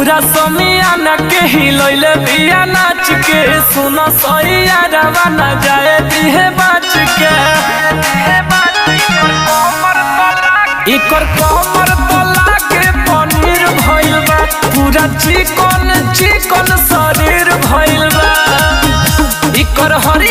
पूरा समियाना के हिलैले बिया नाच के सुनो सैयारवा न जाए दिहे बाच के इकर कमर तला के पनीर भइल बा पूरा चिकन चिकन शरीर भइल बा इकर हरी